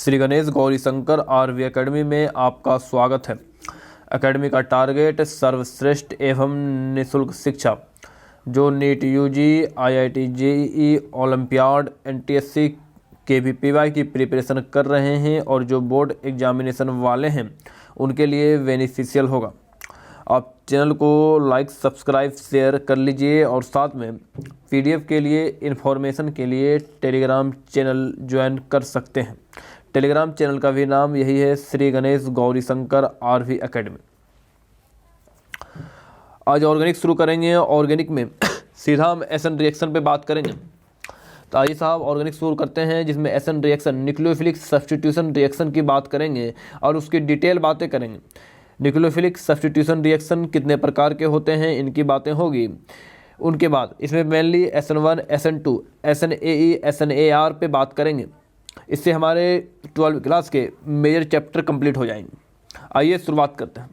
Shri Ganesh Gaurishankar RV academy में आपका स्वागत है। एकेडमी का टारगेट सर्वश्रेष्ठ एवं निःशुल्क शिक्षा जो NEET UG, IIT JEE, olympiad, NTSC, KVPY की प्रिपरेशन कर रहे हैं और जो बोर्ड एग्जामिनेशन वाले हैं उनके लिए बेनिफिशियल होगा। आप चैनल को लाइक, सब्सक्राइब, शेयर कर लीजिए और साथ में पीडीएफ के लिए, इन्फॉर्मेशन के लिए टेलीग्राम चैनल ज्वाइन कर सकते हैं। टेलीग्राम चैनल का भी नाम यही है, श्री गणेश गौरीशंकर आरवी एकेडमी। आज ऑर्गेनिक शुरू करेंगे। ऑर्गेनिक में सीधा हम एसन रिएक्शन पे बात करेंगे। तो आइए साहब ऑर्गेनिक शुरू करते हैं, जिसमें एसन रिएक्शन, न्यूक्लियोफिलिक सब्स्टिट्यूशन रिएक्शन की बात करेंगे और उसकी डिटेल बातें करेंगे। न्यूक्लियोफिलिक सब्स्टिट्यूशन रिएक्शन कितने प्रकार के होते हैं, इनकी बातें होगी। उनके बाद इसमें mainly SN1, SN2, SNAE, SNAR पे बात करेंगे। इससे हमारे 12वीं क्लास के मेजर चैप्टर कंप्लीट हो जाएंगे। आइए शुरुआत करते हैं।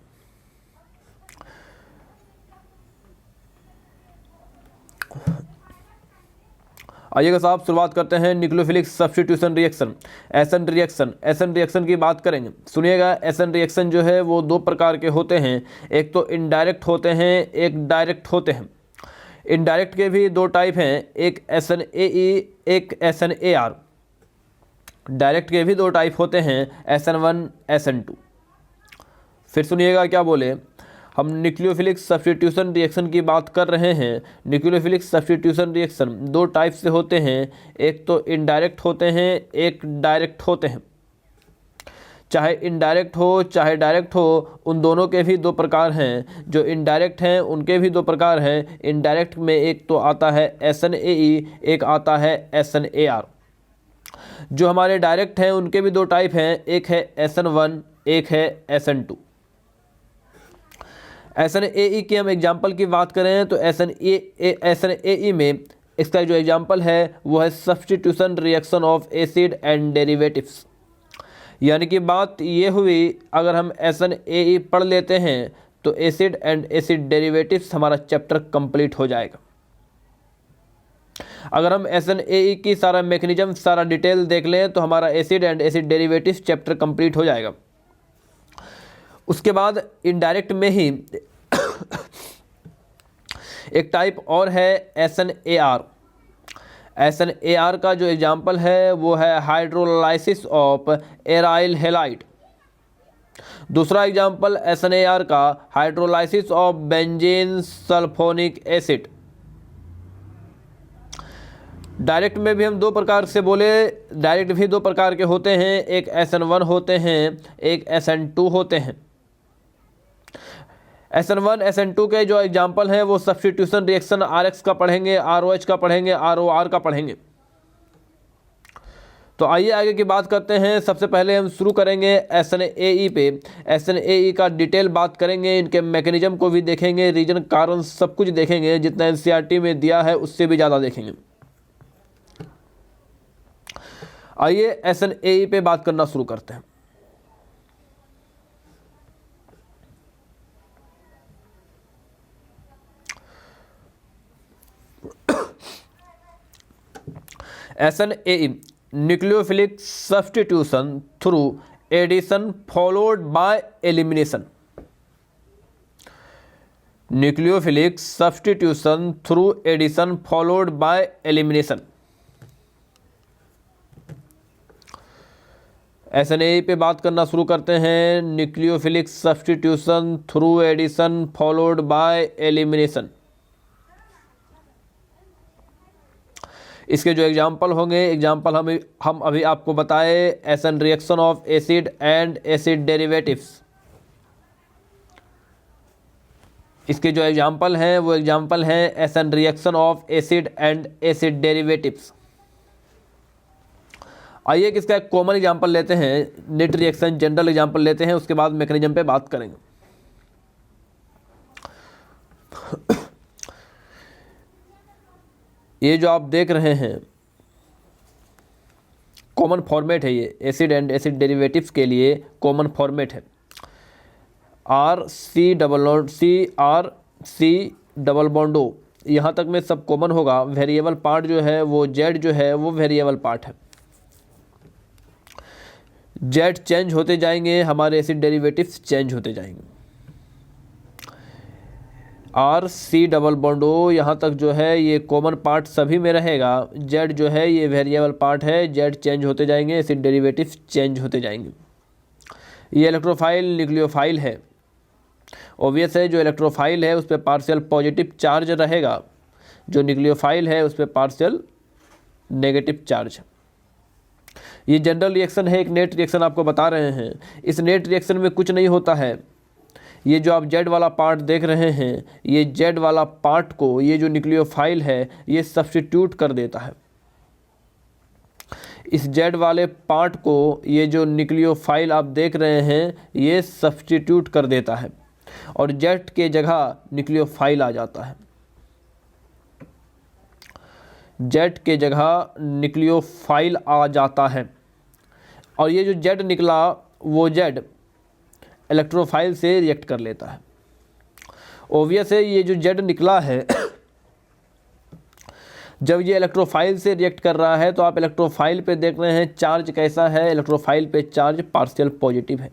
आइएगा साहब शुरुआत करते हैं न्यूक्लियोफिलिक सब्स्टिट्यूशन रिएक्शन, एसन रिएक्शन। एसन रिएक्शन की बात करेंगे, सुनिएगा। एसन रिएक्शन जो है वो दो प्रकार के होते हैं, एक तो इनडायरेक्ट होते हैं, एक डायरेक्ट होते हैं। इनडायरेक्ट के भी दो टाइप हैं, एक SNAE, एक SNAR। डायरेक्ट के भी दो टाइप होते हैं, SN1, SN2। फिर सुनिएगा क्या बोले, हम न्यूक्लियोफिलिक सब्स्टिट्यूशन रिएक्शन की बात कर रहे हैं। न्यूक्लियोफिलिक सब्स्टिट्यूशन रिएक्शन दो टाइप से होते हैं, एक तो इनडायरेक्ट होते हैं, एक डायरेक्ट होते हैं। चाहे इनडायरेक्ट हो चाहे डायरेक्ट हो, उन दोनों के भी दो प्रकार हैं। जो इनडायरेक्ट हैं उनके भी दो प्रकार हैं। इनडायरेक्ट में एक तो आता है SNAE, एक आता है SNAR। जो हमारे डायरेक्ट हैं उनके भी दो टाइप हैं, एक है SN1, एक है SN2। SNAE की हम एग्जाम्पल की बात करें तो SNAE में इसका जो एग्जाम्पल है वो है substitution reaction of acid and derivatives. यानी कि बात ये हुई, अगर हम SNAE पढ़ लेते हैं तो एसिड एंड एसिड डेरिवेटिव्स हमारा चैप्टर कंप्लीट हो जाएगा। अगर हम SNAE की सारा मैकेनिज्म, सारा डिटेल देख लें तो हमारा acid and acid derivatives chapter complete हो जाएगा। उसके बाद इनडायरेक्ट में ही एक टाइप और है SNAR। SNAR का जो एग्जाम्पल है वो है हाइड्रोलाइसिस ऑफ एराइल हैलाइड। दूसरा एग्जाम्पल SNAR का hydrolysis of benzene sulphonic acid. Direct में भी हम दो प्रकार से बोले, डायरेक्ट भी दो प्रकार के होते हैं, एक SN1 होते हैं, एक SN2 होते हैं। SN1, SN2 के जो एग्जाम्पल हैं वो सब्स्टिट्यूशन रिएक्शन RX का पढ़ेंगे, ROH का पढ़ेंगे, ROR का पढ़ेंगे। तो आइए आगे की बात करते हैं। सबसे पहले हम शुरू करेंगे SNAE पे। SNAE का डिटेल बात करेंगे, इनके मैकेनिज्म को भी देखेंगे, रीजन, कारण सब कुछ देखेंगे। जितना NCERT में दिया है उससे भी ज़्यादा देखेंगे। आइए SNAE पे बात करना शुरू करते हैं। SNAE nucleophilic substitution through addition followed by elimination. Nucleophilic substitution through addition followed by elimination. SNAE पे बात करना शुरू करते हैं। Nucleophilic substitution through addition followed by elimination. इसके जो एग्जाम्पल होंगे, एग्जाम्पल हम अभी आपको बताए, SN reaction of acid and acid derivatives. इसके जो एग्जाम्पल हैं वो एग्जाम्पल हैं SN reaction of acid and acid derivatives. आइए किसका एक कॉमन एग्जाम्पल लेते हैं, नेट रिएक्शन जनरल एग्जाम्पल लेते हैं, उसके बाद मैकेनिज्म पे बात करेंगे। ये जो आप देख रहे हैं कॉमन फॉर्मेट है, ये एसिड एंड एसिड डेरिवेटिव्स के लिए कॉमन फॉर्मेट है। RC डबल बॉन्ड O, यहाँ तक में सब कॉमन होगा। वेरिएबल पार्ट जो है वो Z जो है वो वेरिएबल पार्ट है। जेड चेंज होते जाएंगे, हमारे एसिड डेरिवेटिव्स चेंज होते जाएंगे। R C double bond O, यहाँ तक जो है ये कॉमन पार्ट सभी में रहेगा। जेड जो है ये वेरिएबल पार्ट है, जेड चेंज होते जाएंगे, एसिड डेरिवेटिव्स चेंज होते जाएंगे। ये इलेक्ट्रोफाइल न्यूक्लियोफाइल है। ऑब्वियस है, जो इलेक्ट्रोफाइल है उस पर पार्शियल पॉजिटिव चार्ज रहेगा, जो न्यूक्लियोफाइल है उस पर पार्शियल नेगेटिव चार्ज। ये जनरल रिएक्शन है, एक नेट रिएक्शन आपको बता रहे हैं। इस नेट रिएक्शन में कुछ नहीं होता है। ये जो आप जेड वाला पार्ट देख रहे हैं, ये जेड वाला पार्ट को ये जो न्यूक्लियोफाइल है ये सब्स्टिट्यूट कर देता है। इस जेड वाले पार्ट को ये जो न्यूक्लियोफाइल आप देख रहे हैं ये सब्स्टिट्यूट कर देता है और जेड के जगह न्यूक्लियोफाइल आ जाता है। जेड के जगह न्यूक्लियोफाइल आ जाता है और ये जो जेड निकला वो जेड इलेक्ट्रोफाइल से रिएक्ट कर लेता है। ओब्वियस है, ये जो जेड निकला है जब ये इलेक्ट्रोफाइल से रिएक्ट कर रहा है तो आप इलेक्ट्रोफाइल पे देख रहे हैं चार्ज कैसा है। इलेक्ट्रोफाइल पे चार्ज पार्शियल पॉजिटिव है।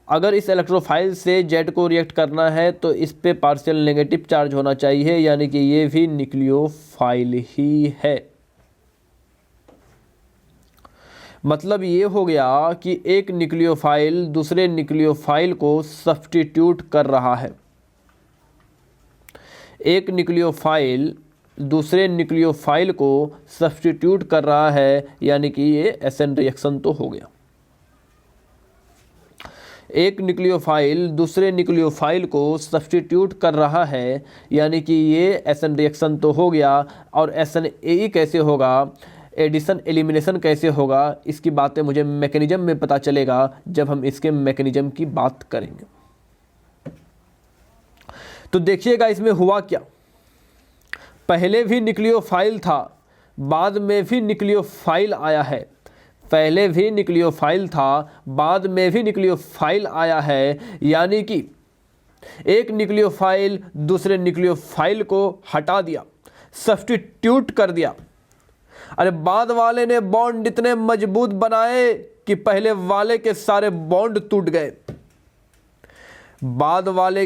अगर इस इलेक्ट्रोफाइल से जेड को रिएक्ट करना है तो इस पे पार्शियल नेगेटिव चार्ज होना चाहिए, यानी कि ये भी न्यूक्लियोफाइल ही है। मतलब ये हो गया कि एक न्यूक्लियोफाइल दूसरे न्यूक्लियोफाइल को सब्स्टिट्यूट कर रहा है। एक न्यूक्लियोफाइल दूसरे न्यूक्लियोफाइल को सब्स्टिट्यूट कर रहा है, यानी कि ये एसएन रिएक्शन तो हो गया। एक न्यूक्लियोफाइल दूसरे न्यूक्लियोफाइल को सब्स्टिट्यूट कर रहा है, यानी कि ये एसएन रिएक्शन तो हो गया। और एसएन ए कैसे होगा, एडिशन एलिमिनेशन कैसे होगा, इसकी बातें मुझे मैकेनिज्म में पता चलेगा जब हम इसके मैकेनिज्म की बात करेंगे। तो देखिएगा इसमें हुआ क्या। पहले भी न्यूक्लियोफाइल था, बाद में भी न्यूक्लियोफाइल आया है। पहले भी न्यूक्लियोफाइल था, बाद में भी न्यूक्लियोफाइल आया है, यानी कि एक न्यूक्लियोफाइल दूसरे न्यूक्लियोफाइल को हटा दिया, सब्स्टिट्यूट कर दिया। अरे बाद वाले ने बॉन्ड इतने मजबूत बनाए कि पहले वाले के सारे बॉन्ड टूट गए। बाद वाले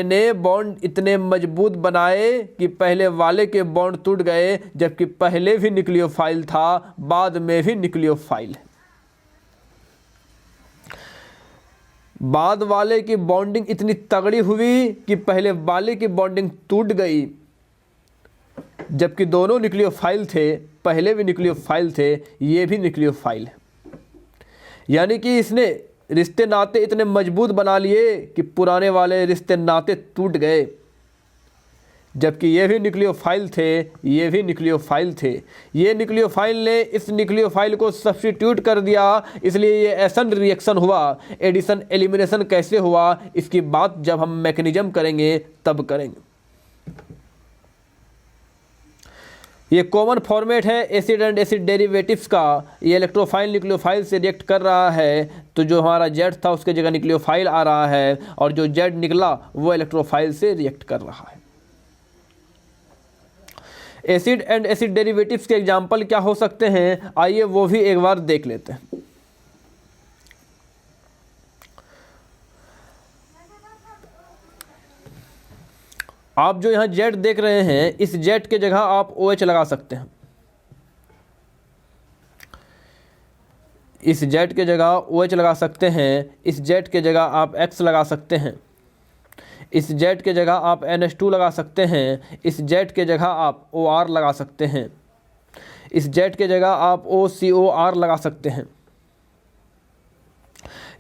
ने बॉन्ड इतने मजबूत बनाए कि पहले वाले के बॉन्ड टूट गए, जबकि पहले भी न्यूक्लियोफाइल था, बाद में भी न्यूक्लियोफाइल है। बाद वाले की बॉन्डिंग इतनी तगड़ी हुई कि पहले वाले की बॉन्डिंग टूट गई, जबकि दोनों न्यूक्लियोफाइल थे, पहले भी न्यूक्लियोफाइल थे, ये भी न्यूक्लियोफाइल है। यानी कि इसने रिश्ते नाते इतने मजबूत बना लिए कि पुराने वाले रिश्ते नाते टूट गए, जबकि ये भी न्यूक्लियोफाइल थे, ये भी न्यूक्लियोफाइल थे। ये न्यूक्लियोफाइल ने इस न्यूक्लियोफाइल को सब्स्टिट्यूट कर दिया, इसलिए ये एसन रिएक्शन हुआ। एडिशन एलिमिनेशन कैसे हुआ, इसकी बात जब हम मैकेनिज्म करेंगे तब करेंगे। ये कॉमन फॉर्मेट है एसिड एंड एसिड डेरिवेटिव्स का। ये इलेक्ट्रोफाइल न्यूक्लियोफाइल से रिएक्ट कर रहा है, तो जो हमारा जेड था उसके जगह न्यूक्लियोफाइल आ रहा है, और जो जेड निकला वो इलेक्ट्रोफाइल से रिएक्ट कर रहा है। एसिड एंड एसिड डेरिवेटिव्स के एग्जाम्पल क्या हो सकते हैं, आइए वो भी एक बार देख लेते हैं। आप जो यहाँ जेड देख रहे हैं, इस जेड के जगह आप OH लगा सकते हैं। इस जेड के जगह OH लगा सकते हैं। इस जेड के जगह आप X लगा सकते हैं। इस जेड के जगह आप NH2 लगा सकते हैं। इस जेड के जगह आप OR लगा सकते हैं। इस जेड के जगह आप OCOR लगा सकते हैं।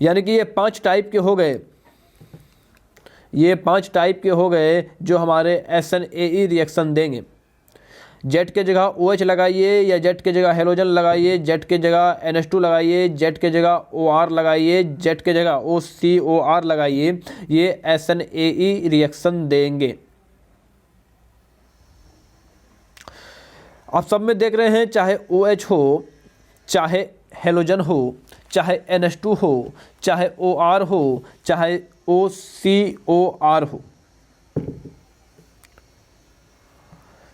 यानी कि ये 5 टाइप के हो गए। ये 5 टाइप के हो गए जो हमारे SNAE रिएक्शन देंगे। जेड के जगह OH लगाइए या जेड के जगह हेलोजन लगाइए, जेड के जगह NH2 लगाइए, जेड के जगह OR लगाइए, जेड के जगह OCOR लगाइए, ये SNAE रिएक्शन देंगे। आप सब में देख रहे हैं, चाहे OH हो, चाहे हेलोजन हो, चाहे NH2 हो, चाहे OR हो, चाहे OCOR हो,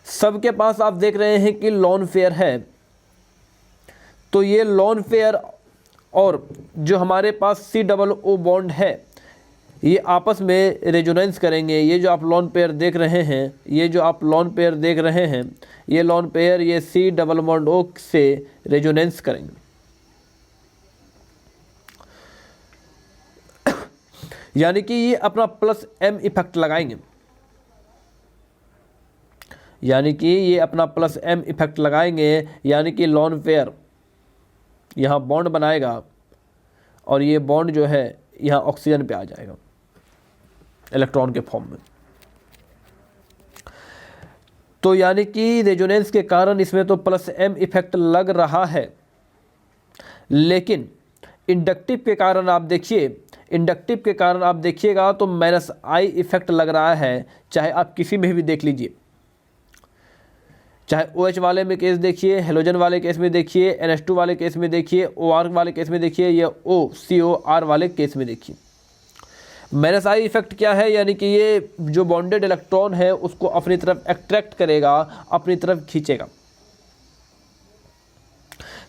सबके पास आप देख रहे हैं कि लोन पेयर है। तो ये लोन पेयर और जो हमारे पास सी डबल ओ बॉन्ड है ये आपस में रेजोनेंस करेंगे। ये जो आप लोन पेयर देख रहे हैं, ये जो आप लोन पेयर देख रहे हैं, ये लोन पेयर ये सी डबल बॉन्ड ओ से रेजोनेंस करेंगे। यानी कि ये अपना प्लस एम इफेक्ट लगाएंगे, यानी कि ये अपना प्लस एम इफेक्ट लगाएंगे। यानी कि लोन पेयर यहाँ बॉन्ड बनाएगा और ये बॉन्ड जो है यहाँ ऑक्सीजन पे आ जाएगा इलेक्ट्रॉन के फॉर्म में। तो यानी कि रेजोनेंस के कारण इसमें तो प्लस एम इफेक्ट लग रहा है, लेकिन इंडक्टिव के कारण आप देखिए, इंडक्टिव के कारण आप देखिएगा तो माइनस आई इफेक्ट लग रहा है। चाहे आप किसी में भी देख लीजिए, चाहे OH वाले में केस देखिए, हेलोजन वाले केस में देखिए, NH2 वाले केस में देखिए, OR वाले केस में देखिए, या OCOR वाले केस में देखिए। माइनस आई इफेक्ट क्या है? यानी कि ये जो बॉन्डेड इलेक्ट्रॉन है उसको अपनी तरफ अट्रैक्ट करेगा, अपनी तरफ खींचेगा।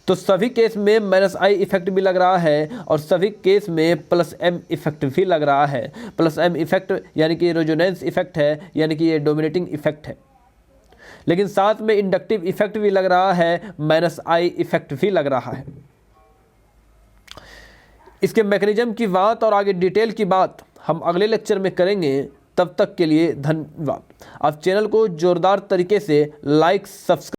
तो सभी केस में माइनस आई इफेक्ट भी लग रहा है और सभी केस में प्लस एम इफेक्ट भी लग रहा है। प्लस एम इफेक्ट यानी कि रेजोनेंस इफेक्ट है, यानी कि ये डोमिनेटिंग इफेक्ट है। लेकिन साथ में इंडक्टिव इफेक्ट भी लग रहा है, माइनस आई इफेक्ट भी लग रहा है। इसके मैकेनिज्म की बात और आगे डिटेल की बात हम अगले लेक्चर में करेंगे। तब तक के लिए धन्यवाद। आप चैनल को जोरदार तरीके से लाइक, सब्सक्राइब